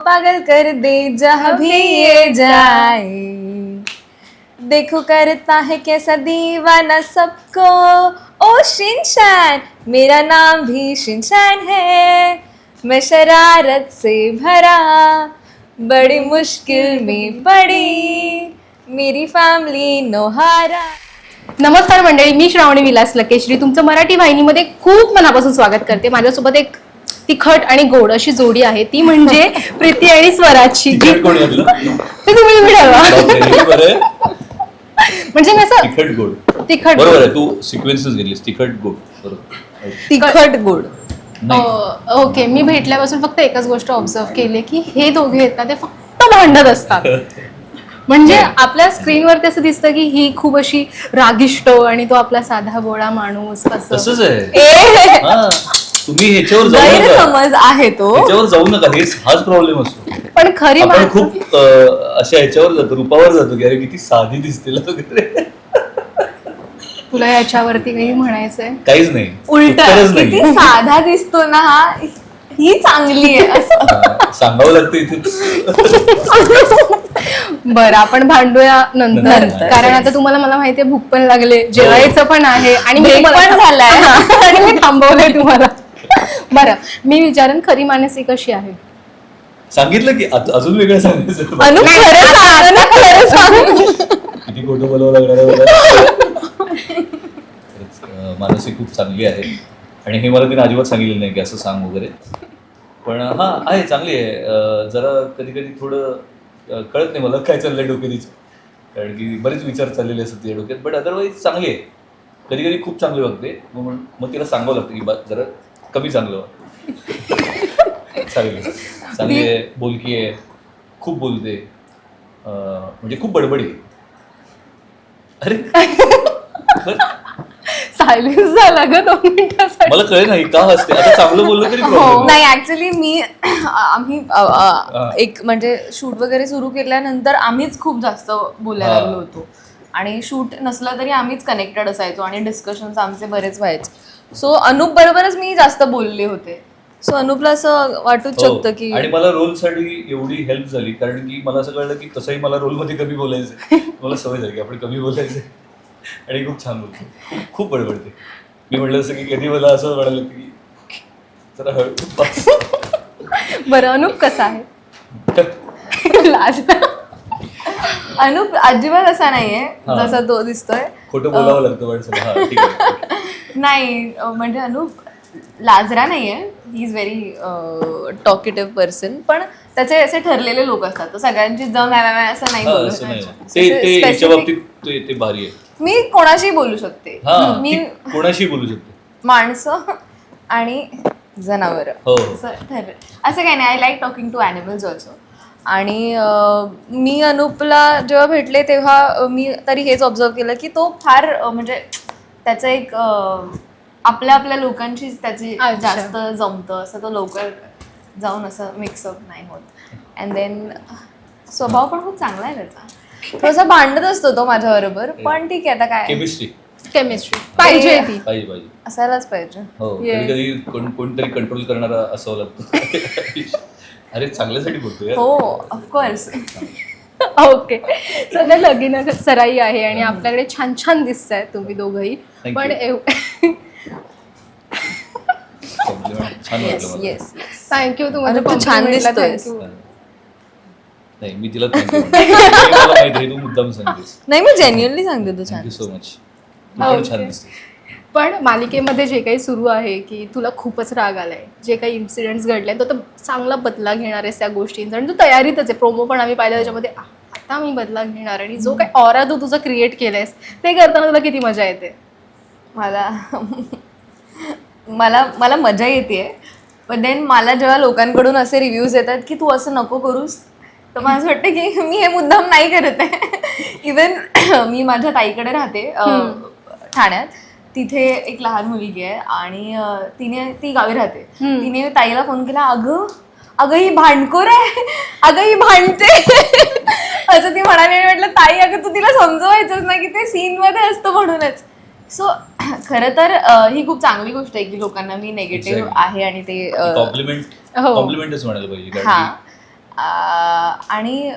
पागल कर दे जहाँ भी ये जाए, देखो करता है कैसा दीवाना सबको। ओ शिनचैन, मेरा नाम भी शिनचैन है, मैं शरारत से भरा बड़ी मुश्किल में पड़ी, मेरी फॅमिली नोहारा. नमस्कार मंडळी, मी श्रावणी विलास लकेश्री तुमचं मराठी वाहिनीमध्ये खूप मनापासून स्वागत करते. माझ्यासोबत एक तिखट आणि गोड अशी जोडी आहे, ती म्हणजे प्रीती आणि स्वराजची. ते तुम्ही मिळावा म्हणजे मी असं तिखट गोड तिखट बरोबर आहे. तू सिक्वेन्सेस घेतलीस तिखट गोड बरोबर. तिखट गोड. ओके. मी भेटल्यापासून फक्त एकच गोष्ट ऑब्झर्व केली की हे दोघे आहेत ना, ते फक्त भांडत असतात. म्हणजे आपल्या स्क्रीनवरती असं दिसतं की ही खूप अशी रागिष्ट आणि तो आपला साधा बोळा माणूस असं. तसंच आहे. हा, तुम्ही ह्याच्यावर जाऊ नका, गैरसमज आहे तो. ह्याच्यावर जाऊ नका. हाच प्रॉब्लेम असतो. पण खरी आपण खूप अशा ह्याच्यावर जातो, रूपावर जातो की अरे किती साधी दिसते वगैरे. तुला याच्यावरती काही म्हणायचंय? काहीच नाही, उलट उत्तरच किती नाही. साधा दिसतो ना हा, ही चांगली आहे असं. सांगावं लागतं इथे. बरं, आपण भांडूया नंतर, कारण आता तुम्हाला मला माहितीये भूक पण लागले, जेवायचं पण आहे आणि मी पण झालाय आणि मी थांबवलंय तुम्हाला. बरं, मी विचारेन खरी मानसी कशी आहे? सांगितलं की अजून वेगळं सांगायचं. अनु खरं सांग, अनु खरं सांग. किती खोटं बोलावं लागणार आहे. मानसी खूप चांगली आहे आणि हे मला तिने अजिबात सांगितलं नाही की असं सांग वगैरे. पण हा आहे, चांगली आहे. जरा कधी कधी थोडं कळत नाही मला काय चाललंय डोक्यात, कारण की बरेच विचार चाललेले असतात तिच्या डोक्यात. बट अदरवाईज चांगली आहे. कधी कधी खूप चांगली वागते, मग तिला सांगावं लागतं की जरा कमी चांगलं वाग. चांगली आहे, बोलकी आहे, खूप बोलते, म्हणजे खूप बडबडी. अरे सायलेन्स झाला ग 2 मिनिटासाठी. मला कळे नाही का हसते. आता चांगलं बोललं तरी problem नाही ऍक्च्युली आम्ही एक म्हणजे शूट वगैरे सुरू केल्यानंतर आम्हीच खूप जास्त बोलायला लागलो होतो आणि शूट नसलं तरी आम्हीच कनेक्टेड असायचो आणि डिस्कशन्स आमचे बरेच व्हायचे. सो अनुप बरोबरच मी जास्त बोलले होते. सो अनुपला असं वाटूच शकतं की आणि मला रोलसाठी एवढी हेल्प झाली, कारण की मला असं कळलं की तसंही मला रोलमध्ये कमी बोलायचं. मला सवय झाली की आपण कमी बोलायचं आणि खूप छान बोलतो, खूप खूप बडबडते. मी म्हटलं असं की कधी मला असं म्हणालं की जरा हळू. बरं, अनुप कसा आहे? लाज. अनुप अजिबात असा नाहीये जसा तो दिसतोय. खोटं बोलावं लागतं माणसाला. हा ठीक आहे. नाही म्हणजे अनुप लाजरा नाहीये. He is very talkative person. पण त्याचे असे ठरलेले लोक असतात, तर सगळ्यांची जम असं नाही हा, बोलू असं नाही. शकत. ते याच्या Specific- बाबतीत ते भारी आहे. मी कोणाशी बोलू शकते. हा, मी ती कोणाशी बोलू शकते. माणसं आणि जनावर हो. असं काही नाही. I like talking to animals also. आणि मी अनुपला जेव्हा भेटले तेव्हा मी तरी हेच ऑब्झर्व केलं की तो फार म्हणजे त्याचं एक आपल्या आपल्या लोकांशीच त्याची जास्त जमतं, असं तो लवकर जाऊन असं मिक्सअप नाही होत. अँड देन स्वभाव पण खूप चांगला आहे त्याचा. थोडासा भांडत असतो तो माझ्याबरोबर, पण ठीक आहे, आता काय केमिस्ट्री पाहिजे ती. पाहिजे असायलाच पाहिजे. हो. कधी कधी कोणतरी कंट्रोल करणारा असावं लागतं. अरे चांगल्यासाठी बोलतोय. हो ऑफकोर्स. ओके. सध्या लगीन सराई आहे आणि आपल्याकडे छान छान दिसत आहे तुम्ही दोघंही. पण छान वाटलं मला. येस. थँक्यू. अरे, तू छान दिसतोय. नाही, मी तिला मला माहिती आहे तू मुद्दाम सांगतेस. नाही, मी जेन्युअनली सांगते तू छान. Thank you so much. पण छान दिसते. पण मालिकेमध्ये जे काही सुरू आहे की तुला खूपच राग आलाय, जे काही इन्सिडेंट्स घडले तो चांगला बदला घेणार आहेस त्या गोष्टींचा आणि तू तयारीतच आहे. प्रोमो पण आम्ही पाहिला, त्याच्यामध्ये आता मी बदला घेणार. आणि जो काही ऑरा तू तुझं क्रिएट केलंयस ते करताना तुला किती मजा येते? मला मजा येते. पण देन मला जेव्हा लोकांकडून असे रिव्ह्यूज येतात की तू असं नको करूस, तर मला असं वाटतं की मी हे मुद्दाम नाही करत आहे. इवन मी माझ्या ताईकडे राहते ठाण्यात. तिथे एक लहान मुलगी आहे आणि ती गावी राहते. तिने ताईला फोन केला, अगं ही भांडखोर आहे, अगं ही भांडते असं ती म्हणाली. म्हटलं ताई, अगं तू तिला समजवायचंच ना की ते सीनमध्ये असतं म्हणूनच. सो खरं तर ही खूप चांगली गोष्ट आहे की लोकांना मी नेगेटिव्ह आहे आणि ते कॉम्प्लिमेंटच म्हणायला पाहिजे. हा. आणि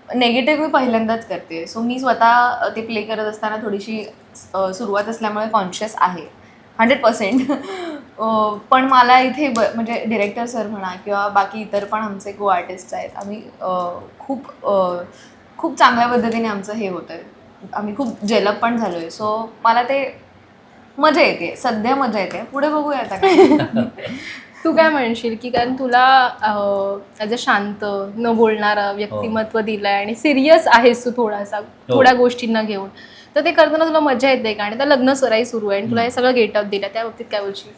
नेगेटिव्ह मी पहिल्यांदाच करते. सो मी स्वतः ते प्ले करत असताना थोडीशी सुरुवात असल्यामुळे कॉन्शियस आहे 100%. पण मला इथे म्हणजे डिरेक्टर सर म्हणा किंवा बाकी इतर पण आमचे को आर्टिस्ट आहेत, आम्ही खूप चांगल्या पद्धतीने आमचं हे होतं आहे, आम्ही खूप जेलअप पण झालो आहे. सो मला ते मजा येते, सध्या मजा येते. पुढे बघूया आता काय. तू काय म्हणशील की कारण तुला ॲज अ शांत न बोलणारा व्यक्तिमत्व दिलंय आणि सिरियस आहेस तू थोड्या गोष्टींना घेऊन, तर ते करताना तुला मजा येते का? आणि त्या लग्न सराई सुरू आहे आणि तुला हे सगळं गेटअप दिलं, त्या बाबतीत काय बोलशील?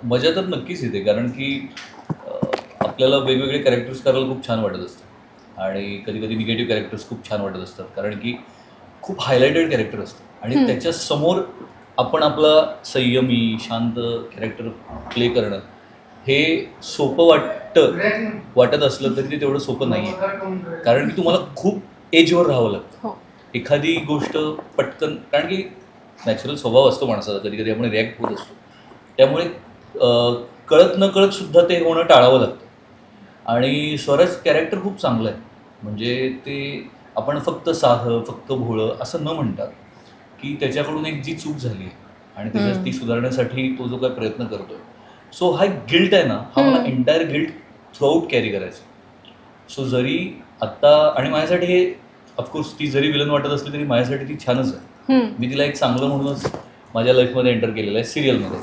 मजा तर नक्कीच येते, कारण की आपल्याला वेगवेगळे कॅरेक्टर्स करायला खूप छान वाटत असतं आणि कधी कधी निगेटिव्ह कॅरेक्टर्स खूप छान वाटत असतात, कारण की खूप हायलाइटेड कॅरेक्टर असतं आणि त्याच्या समोर आपण आपला संयमी शांत कॅरेक्टर प्ले करणं हे सोपं वाटत असलं तरी ते तेवढं सोपं नाही आहे, कारण की तुम्हाला खूप एजवर राहावं लागतं. एखादी गोष्ट पटकन, कारण की नॅचरल स्वभाव असतो माणसाचा, कधी कधी आपण रिॲक्ट होत असतो, त्यामुळे कळत न कळत सुद्धा ते होणं टाळावं लागतं. आणि स्वराज कॅरेक्टर खूप चांगलं आहे, म्हणजे ते आपण फक्त साधं फक्त भोळं असं न म्हणतात की त्याच्याकडून एक जी चूक झाली आणि त्याच्यात ती सुधारण्यासाठी तो जो काही प्रयत्न करतोय, सो हा गिल्ट आहे ना, हा मला एंटायर गिल्ट थ्रूआउट कॅरी करायचा. सो जरी आत्ता, आणि माझ्यासाठी हे ऑफकोर्स ती जरी विलन वाटत असली तरी माझ्यासाठी ती छानच आहे. मी तिला एक चांगलं म्हणूनच माझ्या लाईफमध्ये एंटर केलेलं आहे सिरियलमध्ये.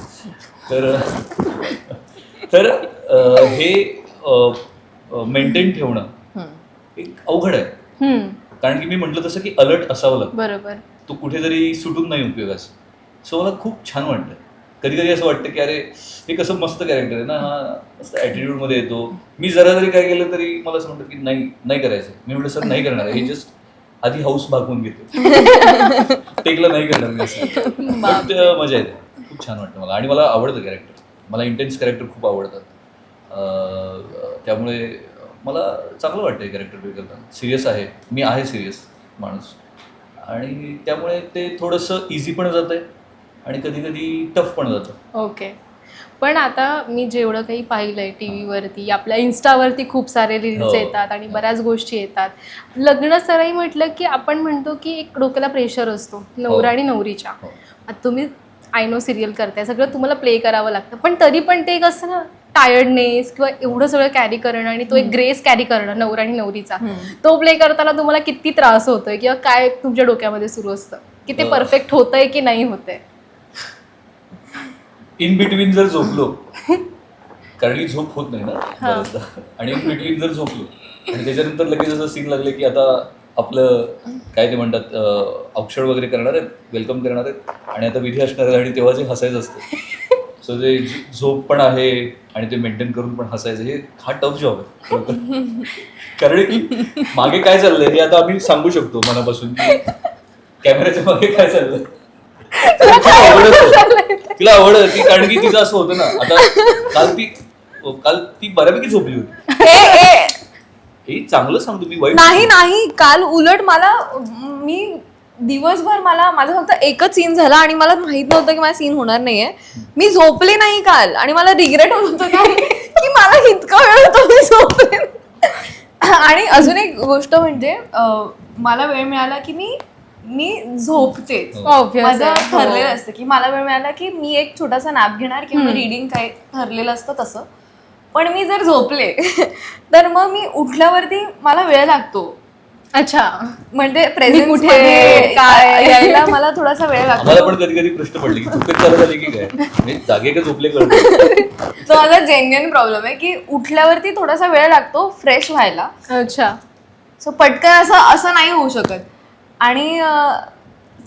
तर हे मेंटेन ठेवणं एक अवघड आहे, कारण की मी म्हटलं तसं की अलर्ट असावं लागतं. बरोबर. तो कुठेतरी सुटून नाही उपयोगाचं. सो मला खूप छान वाटतं. कधी कधी असं वाटतं की अरे हे कसं मस्त कॅरेक्टर आहे ना, हा मस्त ॲटिट्यूडमध्ये येतो. मी जरा जरी काय केलं तरी मला असं म्हणतं की नाही करायचं. मी म्हटलं सर नाही करणार, हे जस्ट आधी हाऊस भागवून घेतो, टेकला नाही करणार मी असं. बट मजा येते, खूप छान वाटतं मला आणि मला आवडतं कॅरेक्टर. मला इंटेन्स कॅरेक्टर खूप आवडतात, त्यामुळे मला चांगलं वाटतं हे कॅरेक्टर प्ले करताना. सिरियस आहे, मी आहे सिरियस माणूस, आणि त्यामुळे ते थोडंसं इझी पण जातं आहे आणि कधी कधी टफ पण जातं. ओके. पण आता मी जेवढं काही पाहिलंय टी व्हीवरती, आपल्या इन्स्टावरती खूप सारे रील्स येतात आणि बऱ्याच गोष्टी येतात. लग्न सराई म्हटलं की आपण म्हणतो की एक डोक्याला प्रेशर असतो नवरा आणि नवरीच्या. आता तुम्ही आय नो सिरियल करताय, सगळं तुम्हाला प्ले करावं लागतं, पण तरी पण ते एक असं ना टायर्डनेस किंवा एवढं सगळं कॅरी करणं आणि तो एक ग्रेस कॅरी करणं नवरा आणि नवरीचा, तो प्ले करताना तुम्हाला किती त्रास होतोय किंवा काय तुमच्या डोक्यामध्ये सुरू असतं की ते परफेक्ट होतंय की नाही होतंय? इन बिटवीन जर झोपलो, कारण की झोप होत नाही ना बऱ्याचदा, आणि इन बिटवीन जर झोपलो आणि त्याच्यानंतर लगेच असं सीन लागले की आता आपलं काय ते म्हणतात औक्षण वगैरे करणार आहेत, वेलकम करणार आहेत आणि आता विधी असणार आहेत, आणि तेव्हा जे हसायचं असतं, सो ते झोप पण आहे आणि ते मेंटेन करून पण हसायचं, हा टफ जॉब आहे. कारण की मागे काय चाललंय हे आता आम्ही सांगू शकतो मनापासून की कॅमेऱ्याच्या मागे काय चाललंय. तिला आवड होती, कारण की तिचं असं होतं ना, आता काल ती बऱ्यापैकी झोपली होती. हे चांगलं सांगतो मी, वाईट नाही, काल उलट मी दिवसभर माझा फक्त एकच सीन झाला आणि मला माहित नव्हतं की माझा सीन होणार नाहीये. मी झोपले नाही काल आणि मला रिग्रेट होत होतं की मला इतका वेळ होतो मी झोपले. आणि अजून एक गोष्ट म्हणजे मला वेळ मिळाला की मी झोपतेच. माझं ठरलेलं असतं की मला वेळ मिळाला की मी एक छोटासा नॅप घेणार किंवा रिडिंग काय ठरलेलं असतं तसं. पण मी जर झोपले तर मग मी उठल्यावरती मला वेळ लागतो. अच्छा, म्हणजे प्रेझेंट कुठे काय यायला मला थोडासा वेळ लागतो. मला पण कधी कधी प्रश्न पडले की चुकत चालू झाली की काय, मी जागे का झोपले कळत. तो माझा जेन्युइन प्रॉब्लेम आहे की उठल्यावरती थोडासा वेळ लागतो फ्रेश व्हायला. अच्छा. सो पटकन असं नाही होऊ शकत. आणि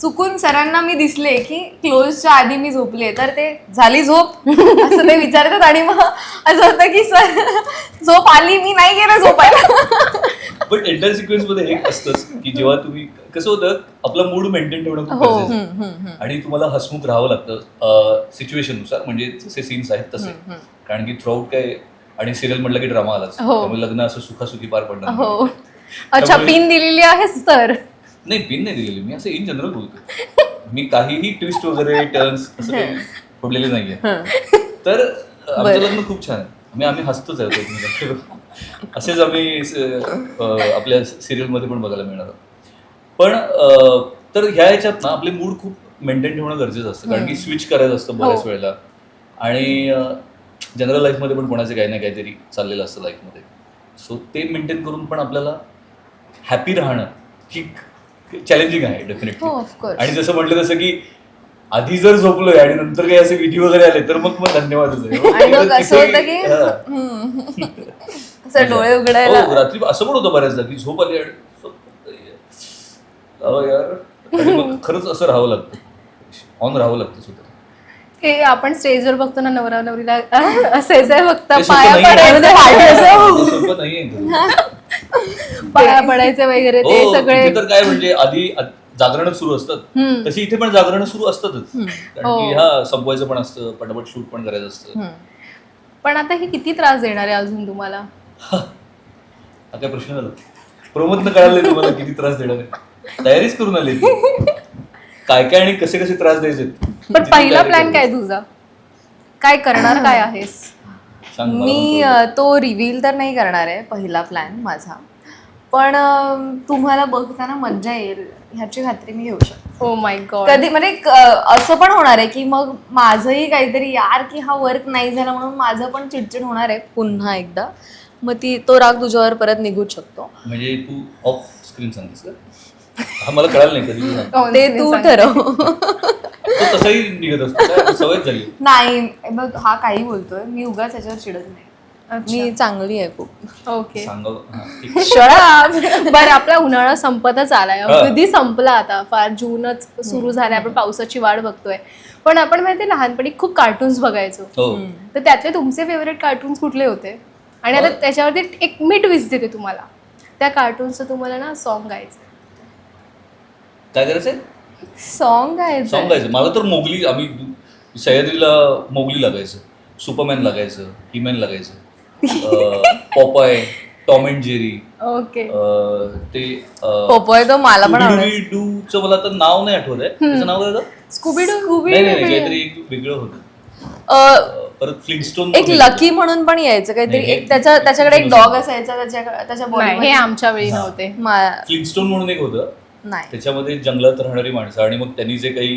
चुकून सरांना मी दिसले की क्लोजच्या आधी मी झोपले तर ते झाली झोप असं ते विचारतात आणि मग असं होतं की सर झोप आली, मी नाही गेलं झोपायला. पण एंटायर सिक्वेन्स मध्ये हे असतंच की जेव्हा तुम्ही कसं होतं, आपला मूड मेंटेन ठेवणं खूप गरजेचं आहे आणि तुम्हाला हसमुख राहावं लागतं सिच्युएशननुसार, म्हणजे जसे सीन्स आहेत तसे. कारण की थ्रूआउट काय, आणि सिरियल म्हटलं की ड्रामा आलाच, त्यामुळे लग्न असं सुखासुखी पार पडणार. हो. अच्छा, पिन दिलेली आहेस तर? नाही, पिन नाही दिलेली, मी असं इन जनरल बोलतो. मी काहीही ट्विस्ट वगैरे टर्न्स असं काही फोडलेले नाहीये. तर आमचं लग्न खूप छान आहे, आम्ही हसतोच आहे. असेच आम्ही आपल्या सिरियलमध्ये पण बघायला मिळणार आहोत. पण तर ह्या ह्याच्यात ना आपले मूड खूप मेंटेन ठेवणं गरजेचं असतं, कारण की स्विच करायचं असतं बऱ्याच वेळेला. आणि जनरल लाईफमध्ये पण कोणाचे काही ना काहीतरी चाललेलं असतं लाईफमध्ये. सो ते मेंटेन करून पण आपल्याला हॅपी राहणं ही चॅलेंजिंग आहे डेफिनेटली. ऑफकोर्स. आणि जसं म्हटलं तसं की आधी जर झोपलोय आणि नंतर काही असे विधी वगैरे आले तर मग धन्यवादच आहे. आणि मग असं होतं की असं डोळे उघडायला रात्री असं पण होतं बऱ्याचदा की झोप आली आणि मग खरंच असं राहावं लागतं, ऑन राहावं लागतं स्वतः. हे आपण स्टेजवर बघतो ना नवरा नवरीला असायचं फक्त ते सोपं पाया नाहीये. पडायचं ते सोपं नाहीये. पाया पडायचं वगैरे ते हो, सगळे. तिथे तर काय म्हणजे आधी जागरण सुरू असतात, तशी इथे पण जागरण सुरू असतातच. कारण की संपवायचं पण असतं, पटापट शूट पण करायचं असतं. पण आता हे किती त्रास देणार आहे अजून तुम्हाला? हा काय प्रश्न झाला? प्रमोदनं कळालंय तुम्हाला किती त्रास देणार आहे? तयारीच करून आली काय काय आणि कसे कसे त्रास द्यायचे. पण पहिला प्लॅन काय तुझा? काय करणार काय आहेस? मी तो रिव्हील तर नाही करणार आहे पहिला प्लॅन माझा, पण तुम्हाला बघताना मज्जा येईल ह्याची खात्री मी घेऊ शकते. Oh my God. कधी म्हणजे असं पण होणार आहे की मग माझंही काहीतरी यार की हा वर्क नाही झाला म्हणून माझं पण चिडचिड होणार आहे पुन्हा एकदा. मग तो राग तुझ्यावर परत निघूच शकतो. म्हणजे तू ऑफ स्क्रीन सांगतेस का? हा मला कळालं नाही कधी. ते तू ठरव. तो तसाही निघत असतो काय? सवयच झाली. नाही बघ, हा काही बोलतोय, मी उगाच त्याच्यावर चिडत नाही. मी चांगली आहे खूप. ओके. बरं, आपला उन्हाळा संपतच आलाय, अगदी संपला आता. फार जूनच सुरू झालाय, आपण पावसाची वाट बघतोय. पण आपण माहिती लहानपणी खूप कार्टून्स बघायचो, तर त्यातले तुमचे फेवरेट कार्टून्स कुठले होते? आणि आता त्याच्यावरती एक मी ट्विस्ट देते तुम्हाला, त्या कार्टूनचं तुम्हाला ना सॉन्ग गायचं. काय करायचंय? सॉन्ग गायचं. मला तर मोगली, आम्ही सह्याद्रीला मोगली लागायचं, सुपरमॅन लागायचं, हीमॅन लागायचं, Popeye, Tom and Jerry. Okay. ते पोपोय तो मला पण आवडायचं. डूचं मला तर नाव नाही आठवत आहे. त्याचं नाव काय होतं? स्कूबी-डू. नाही काहीतरी एक वेगळं होतं. परत फ्लिंटस्टोन एक लकी म्हणून पण यायचं काहीतरी. एक त्याच्याकडे एक डॉग असायचा त्याच्या हे आमच्या वेळी नव्हते. फ्लिंटस्टोन म्हणून एक होतं. नाही, त्याच्यामध्ये जंगलात राहणारी माणसं आणि मग त्यांनी जे काही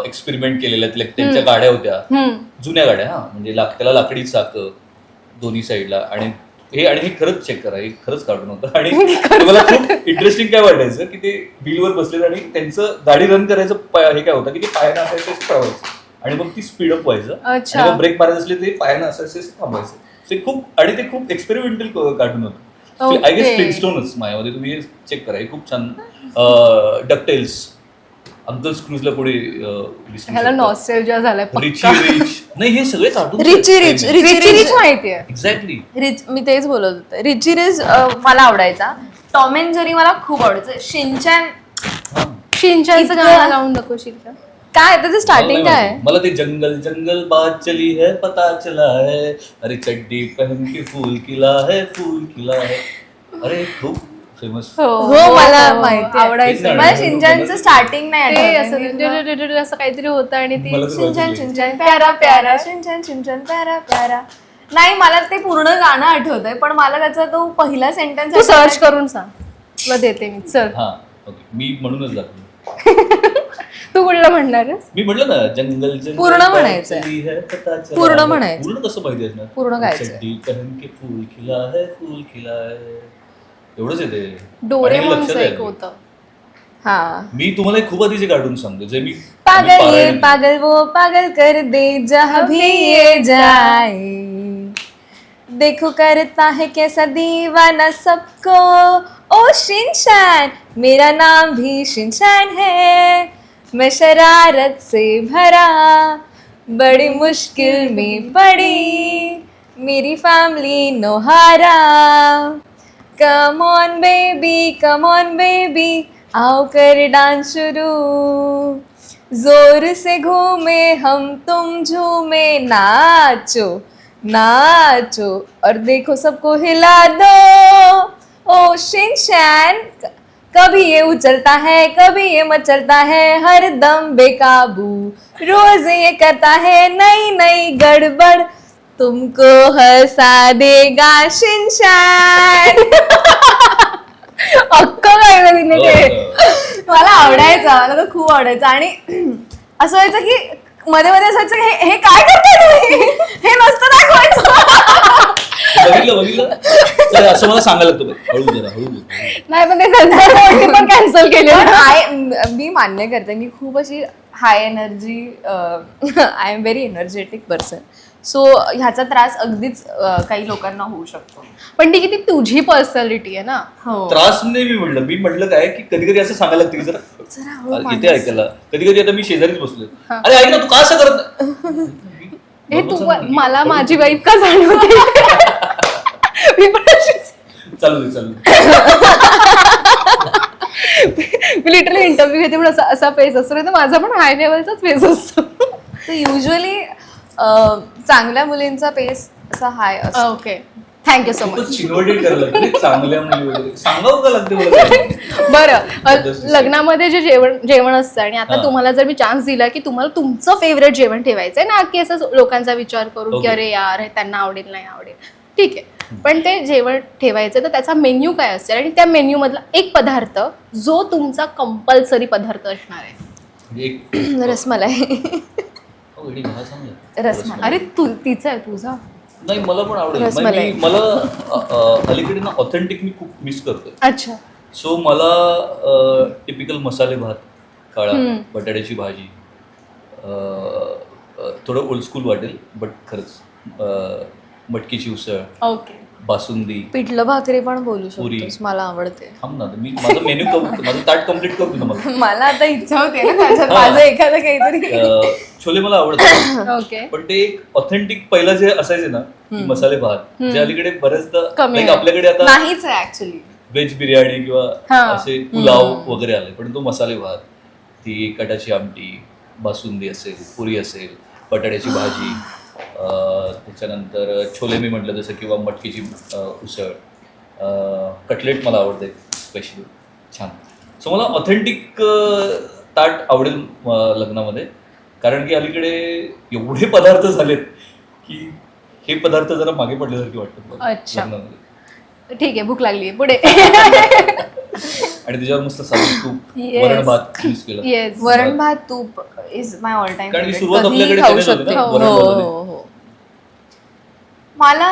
एक्सपेरिमेंट केलेले त्यांच्या गाड्या होत्या, जुन्या गाड्या. म्हणजे त्याला लाकडी चाकं दोन्ही साईडला. आणि हे खरंच चेक करा, हे खरंच कार्टून होतं. आणि मला खूप इंटरेस्टिंग काय वाटायचं की ते व्हीलवर बसलेलं आणि त्यांचं गाडी रन करायचं हे काय होतं की ते पायानं असायचं थांबायचं आणि मग ती स्पीडअप व्हायचं आणि मग ब्रेक मारायचं असले ते पायानं असायचं थांबायचं. ते खूप एक्सपेरिमेंटल कार्टून होतं. आय गेस फ्लिंटस्टोनच माझ्यामध्ये. तुम्ही हे चेक करा, हे खूप छान. डकटेल्स, अंकल स्क्रूजला पुढे ह्याला नॉस्टॅल्जिया झालाय. रिची रिच. नाही, हे सगळे कार्टून. रिची रिच माहितीये. एक्झॅक्टली. रिच मी तेच बोलत होते. रिची रिच मला आवडायचा. टॉम अँड जेरी मला खूप आवडायचं. शिनचॅनचं गाणं लावून नको शिनचॅन. काय त्याचं स्टार्टिंग काय आहे? मला ते जंगल जंगल बात चली है पता चला है, अरे चड्डी पहन के फूल खिला है, फूल खिला है. अरे खूप फेमस. हो मला माहिती आवडायचं. मला शिनचॅनचं स्टार्टिंग नाही ते आठवत. असं काहीतरी होतं आणि ती शिनचॅन प्यारा प्यारा, शिनचॅन प्यारा प्यारा. नाही, मला ते पूर्ण गाणं आठवतंय, पण मला त्याचा तो पहिला सेंटेन्स तू सर्च करून सांग, तुला देते मी. चल. हा ओके, मी म्हणूनच दाखवलं. तू कुठलं म्हणणार? मी म्हटलं ना, जंगल जंगल पूर्ण म्हणायचं. पूर्ण म्हणायचं. पूर्ण कसं माहिती असणार? पूर्ण गायचं. चड्डी पहन के फूल खिला है, फूल खिला है. एवढंच येते. डोरेमॉनचं एक होतं. हा, मी तुम्हाला एक खूप आधीचे कार्टून सांगतो जे मी पागल ये पागल वो पागल कर दे जहाँ भी ये जाए, देखो करता है कैसा दीवाना सबको, ओ शिनचैन मेरा नाम भी शिनचैन है, मैं शरारत से भरा बड़ी मुश्किल में पड़ी, मेरी फैमिली नोहारा, कम ऑन बेबी आओ कर डांस शुरू, जोर से घूमे हम तुम झूमे, नाचो नाचो और देखो सबको हिला दो, ओ शिनचैन कभी ये उछलता है कभी ये मचलता है, हर दम बेकाबू रोज ये करता है नई नई गड़बड़, तुमको हसा देगा शिनशान. अक्क काय तिने ते. मला आवडायचा, मला तो खूप आवडायचा. आणि असं व्हायचं की मध्ये मध्ये असं व्हायचं की हे काय करताय तुम्ही, हे नसतं दाखवायचं. बघितलं तर असं मला सांगायला लागतं बाई, हळू जरा हळू बोल. नाही पण ते सेन्सर पण कॅन्सल केले. मी मान्य करते, मी खूप अशी high energy, I am very energetic person. So ह्याचा त्रास अगदीच काही लोकांना होऊ शकतो. पण ती किती तुझी पर्सनॅलिटी आहे ना. हो, त्रास नाही मी म्हटलं काय की कधी कधी असं सांगायला लागतं की जरा इथे ऐकायला. कधी कधी आता मी शेजारीच बसलोय, अरे ऐक ना तू का असं करत नाही? हे तू मला माझी वाईफ का जाणवते. मी पण अशीच. चालू दे. मी लिटरली इंटरव्ह्यू घेते पण असा फेस असतो, नाही तर माझा पण हाय लेवलचाच फेस असतो. तर युजली चांगल्या मुलींचा पेस असा हाय असतो. Okay, thank you so much. चिनवडे करायला लागते चांगल्या मुली वगैरे सांगावं का लागते मला? बरं, लग्नामध्ये जे जेवण असतं आणि आता तुम्हाला जर मी चान्स दिला की तुम्हाला तुमचं फेवरेट जेवण ठेवायचंय ना, की असं लोकांचा विचार करून की अरे यार हे त्यांना आवडेल नाही आवडेल, ठीक आहे, पण ते जेवण ठेवायचं तर त्याचा मेन्यू काय असेल आणि त्या मेन्यू मधला एक पदार्थ जो तुमचा कंपल्सरी पदार्थ असणार आहे. रसमलाई. रसमलाई. अरे तिचा आहे तुझा. नाही मला पण आवडेल. रसमलाई. मला अलीकडे ना ऑथेंटिक मी खूप मिस करतोय. अच्छा. सो मला टिपिकल मसाले भात, काळा बटाट्याची भाजी, थोडं ओल्ड स्कूल वाटेल बट खरंच मटकीची उसळ, ओके, बासुंदी, पिठलं भाकरी पण बोलू पुरी. शकतोस, मला आवडते. थांब ना मी माझं मेन्यू माझं ताट कम्प्लीट करतो ना मला. मला आता इच्छा होते ना त्याच्यात माझं एखादं काहीतरी. छोले मला आवडतात, ओके. पण ते एक ऑथेंटिक पहिला जे असायचे ना की मसाले भात, जे अलीकडे बऱ्याचदा कमी like आहे. आपल्याकडे आता नाहीच आहे ऍक्च्युली. व्हेज बिर्याणी किंवा हा. असे पुलाव वगैरे आले, पण तो मसाले भात, ती कटाची आमटी, बासुंदी असेल, पुरी असेल, बटाट्याची भाजी, त्याच्यानंतर छोले मी म्हटलं जसं, किंवा मटकीची उसळ, कटलेट मला आवडते स्पेशली छान. सो मला ऑथेंटिक ताट आवडेल लग्नामध्ये, कारण की अलीकडे एवढे पदार्थ झालेत की हे पदार्थ जरा मागे पडल्यासारखे वाटतात अच्छा. लग्नामध्ये. ठीक आहे, भूक लागली पुढे. आणि त्याच्यावर मस्त साधी तूप, Yes. वरण भात मिस केला. येस. वरण भात तूप इज माय ऑल टाइम. कारण की सुरुवात आपल्याकडे त्याने झाली ना, वरण भाताने. मला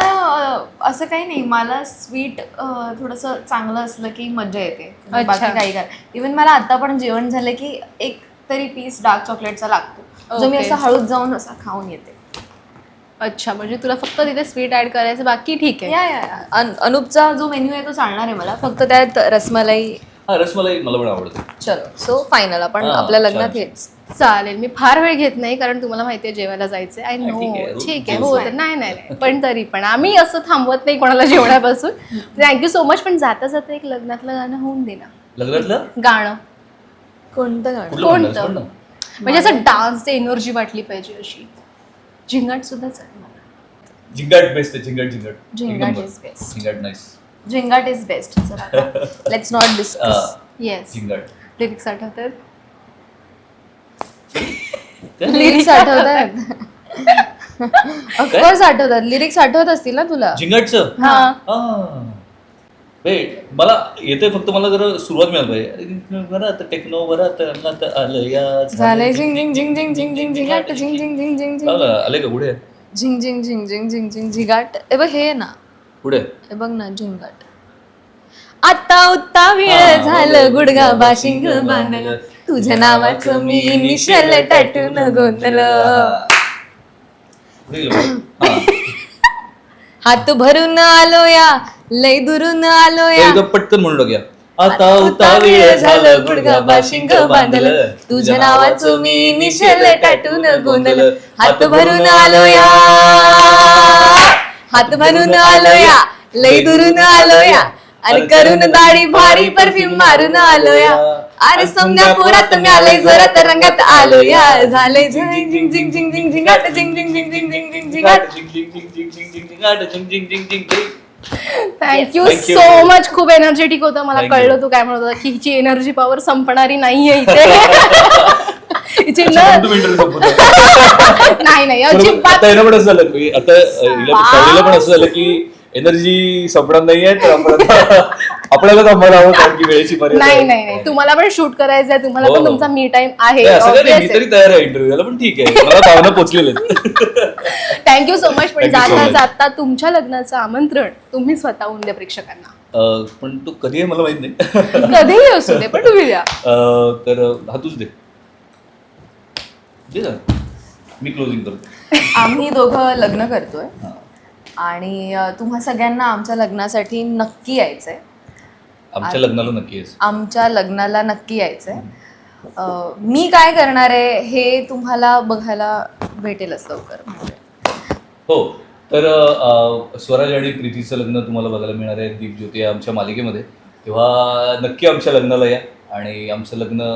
असं काही नाही, मला स्वीट थोडंसं चांगलं असलं की मजा येते. बाकी काही काय, इव्हन मला आता पण जेवण झालं की एक तरी पीस डार्क चॉकलेटचा लागतो, जो मी Okay. असं हळूच जाऊन असा खाऊन येते. अच्छा, म्हणजे तुला फक्त तिथे स्वीट ऍड करायचं, बाकी ठीक आहे. या अनुपचा जो मेन्यू आहे तो चालणार आहे मला, फक्त त्यात रसमलाई. हा, रसमलाई मला पण आवडते. चलो, सो फायनल आपण हा, आपल्या लग्नात छान. हेच. चालेल, मी फार वेळ घेत नाही कारण तुम्हाला माहितीये जेवायला जायचंय. आय नो, ठीक आहे, ठीक आहे, रोज हो, तर नाही, पण तरी पण आम्ही असं थांबवत नाही कोणाला जेवणापासून. Thank you so much. पण जाता जाता एक लग्नातलं गाणं होऊन दे ना. लग्नातलं गाणं कोणतं गाणं? कुठलं म्हणणार? कोणतं? सांग ना. म्हणजे असं डान्सची एनर्जी वाटली पाहिजे अशी. झिंगाट सुद्धा चालेल. झिंगाट बेस्ट आहे. झिंगाट झिंगाट is best. Zingaat nice. Zingaat is best. Let's not discuss. Yes. Zingaat. Lyrics आठवतात? लिरिक्स आठवतात? ऑफकोर्स आठवतात. लिरिक्स आठवत असतील ना तुला? झिंगाटचं हा. मला येतंय, फक्त मला जरा सुरुवात मिळाली पाहिजे. बरं आता टेक्नो, बरं आता आलं या झालंय झिंग झिंग झिंग झिंग झिंग झिंग झिंगाट झिंग झिंग झिंग झिंग झिंग आले का पुढे? झिंग झिंग झिंग झिंग झिंग झिंग झिंगाट. ए बघ हे ना, पुढे हे बघ ना, झिंगाट. आता उत्ता वेळ झालं, गुडगा बाशिंग बांधलं, तुझ्या नावाचं मी निशल टॅटून गोंधलं, हात भरून आलो या, लय दुरून आलो या, एकदम पटकन म्हणून टाकूया. आता उता वेळ झालं, गुडघा बाशिंग बांधलं, तुझ्या नावाचं मी निशल टॅटून गोंधलं, हात भरून आलो या, हात भरून आलो या, लय दुरून आलो या, अरे करून दाढी भारी परफ्यूम मारून आलो या, अरे समजा पुरात मी आलोय जोरात रंगात आलो या, झालंय झिंग झिंग झिंग झिंग झिंग झिंगाट झिंग झिंग झिंग झिंग झिंग झिंग झिंगाट. Thank you Thank you. So much. खूप एनर्जेटिक होतं. मला Thank you. कळलं तू काय म्हणत होता की हिची एनर्जी पॉवर संपणारी नाहीये इथे. हिची त्याच्यामुळे तुम्ही interview संपवताय. नाही नाही बरोबर. अजिबात. आता हिला पण असं झालं की आता श्रावणीला पण असं झालं की एनर्जी संपणार नाहीये तर आपल्याला थांबायला हवं कारण की वेळेची मर्यादा नाही आहे. नाही नाही तुम्हाला पण शूट करायचंय, तुम्हाला हो, पण हो. तुमचा मी टाइम आहे. नाही, असं काही नाही, मी तरी तयार आहे इंटरव्ह्यूला पण ठीक आहे मला भावना पोचलेले थँक्यू सो मच. पण Thank you so जाता much. जाता तुमच्या लग्नाचं आमंत्रण तुम्ही स्वतःहून द्या प्रेक्षकांना. पण तो कधी आहे मला माहित नाही कधीही असू दे पण तुम्ही द्या. तर हा तूच दे ना मी क्लोजिंग करतो. आम्ही दोघं लग्न करतोय हा. आणि तुम्हा सगळ्यांना आमच्या लग्नासाठी नक्की यायचंय. आमच्या लग्नाला नक्की आहेस. आमच्या लग्नाला नक्की यायचंय. मी काय करणार आहे हे तुम्हाला बघायला भेटेलच लवकर. हो तर स्वराज आणि प्रीतीचं लग्न तुम्हाला बघायला मिळणार आहे दीपज्योती या आमच्या मालिकेमध्ये. तेव्हा नक्की आमच्या लग्नाला या आणि आमचं लग्न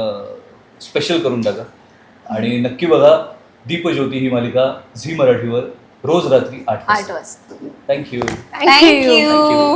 स्पेशल करून टाका आणि नक्की बघा दीपज्योती ही मालिका झी मराठीवर रोज रात्री 8 8 वाजता. थँक्यू. थँक्यू. थँक्यू.